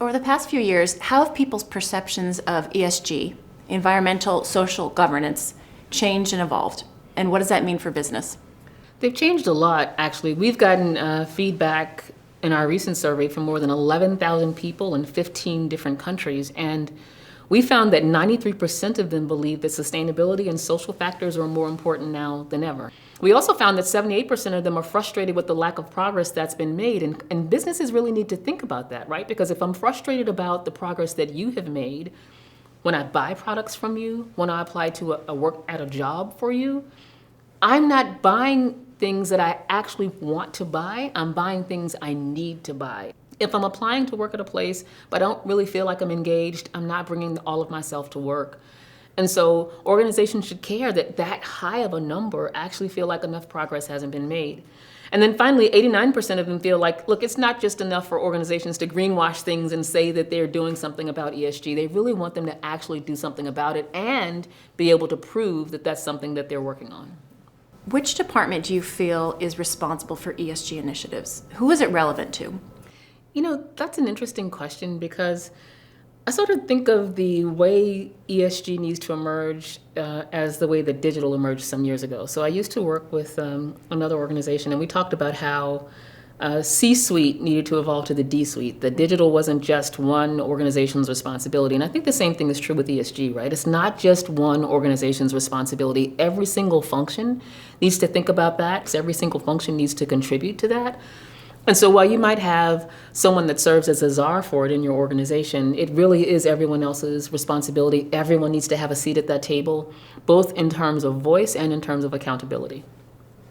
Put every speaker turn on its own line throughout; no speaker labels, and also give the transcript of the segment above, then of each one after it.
Over the past few years, how have people's perceptions of ESG, environmental social governance, changed and evolved? And what does that mean for business?
They've changed a lot, actually. We've gotten feedback in our recent survey from more than 11,000 people in 15 different countries, and we found that 93% of them believe that sustainability and social factors are more important now than ever. We also found that 78% of them are frustrated with the lack of progress that's been made, and businesses really need to think about that, right? Because if I'm frustrated about the progress that you have made, when I buy products from you, when I apply to a work at a job for you, I'm not buying things that I actually want to buy. I'm buying things I need to buy. If I'm applying to work at a place, but I don't really feel like I'm engaged, I'm not bringing all of myself to work. And so organizations should care that that high of a number actually feel like enough progress hasn't been made. And then finally, 89% of them feel like, look, it's not just enough for organizations to greenwash things and say that they're doing something about ESG. They really want them to actually do something about it and be able to prove that that's something that they're working on.
Which department do you feel is responsible for ESG initiatives? Who is it relevant to?
You know, that's an interesting question because I sort of think of the way ESG needs to emerge as the way that digital emerged some years ago. So I used to work with another organization, and we talked about how C-suite needed to evolve to the D-suite. The digital wasn't just one organization's responsibility. And I think the same thing is true with ESG, right? It's not just one organization's responsibility. Every single function needs to think about that. Every single function needs to contribute to that. And so while you might have someone that serves as a czar for it in your organization, it really is everyone else's responsibility. Everyone needs to have a seat at that table, both in terms of voice and in terms of accountability.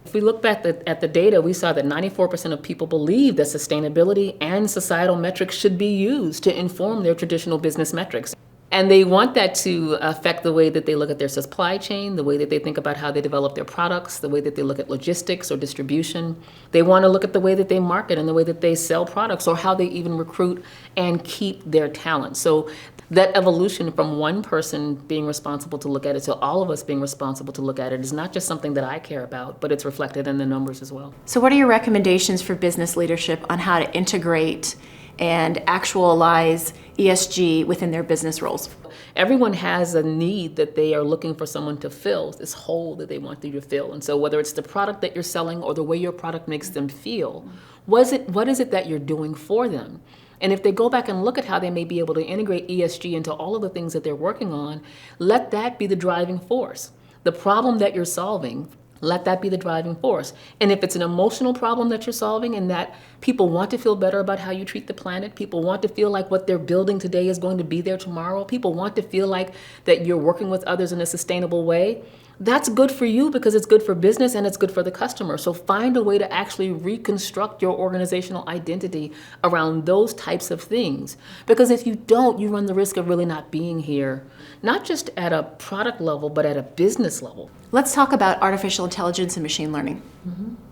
If we look back at the data, we saw that 94% of people believe that sustainability and societal metrics should be used to inform their traditional business metrics. And they want that to affect the way that they look at their supply chain, the way that they think about how they develop their products, the way that they look at logistics or distribution. They want to look at the way that they market and the way that they sell products, or how they even recruit and keep their talent. So that evolution from one person being responsible to look at it to all of us being responsible to look at it is not just something that I care about, but it's reflected in the numbers as well.
So what are your recommendations for business leadership on how to integrate and actualize ESG within their business roles?
Everyone has a need that they are looking for someone to fill, this hole that they want you to fill. And so whether it's the product that you're selling or the way your product makes them feel, what is it that you're doing for them? And if they go back and look at how they may be able to integrate ESG into all of the things that they're working on, let that be the driving force. The problem that you're solving, let that be the driving force. And if it's an emotional problem that you're solving and that people want to feel better about how you treat the planet, people want to feel like what they're building today is going to be there tomorrow, people want to feel like that you're working with others in a sustainable way, that's good for you because it's good for business and it's good for the customer. So find a way to actually reconstruct your organizational identity around those types of things. Because if you don't, you run the risk of really not being here, not just at a product level, but at a business level.
Let's talk about artificial intelligence and machine learning.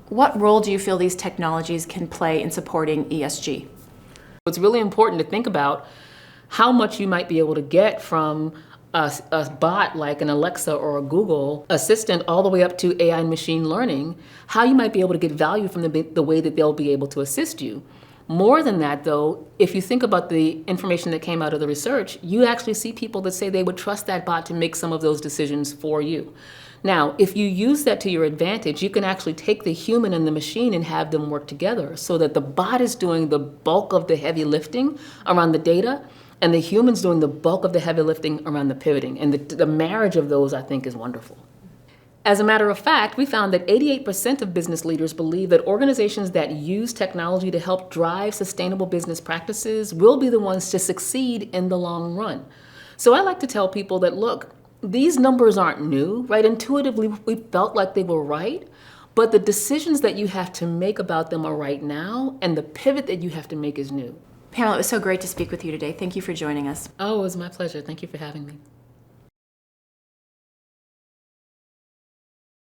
What role do you feel these technologies can play in supporting ESG?
It's really important to think about how much you might be able to get from a bot like an Alexa or a Google Assistant all the way up to AI and machine learning, how you might be able to get value from the way that they'll be able to assist you. More than that, though, if you think about the information that came out of the research, you actually see people that say they would trust that bot to make some of those decisions for you. Now, if you use that to your advantage, you can actually take the human and the machine and have them work together so that the bot is doing the bulk of the heavy lifting around the data, and the human's doing the bulk of the heavy lifting around the pivoting. And the marriage of those, I think, is wonderful. As a matter of fact, we found that 88% of business leaders believe that organizations that use technology to help drive sustainable business practices will be the ones to succeed in the long run. So I like to tell people that, look, these numbers aren't new, right? Intuitively, we felt like they were right, but the decisions that you have to make about them are right now, and the pivot that you have to make is new.
Pamela, it was so great to speak with you today. Thank you for joining us.
Oh, it was my pleasure. Thank you for having me.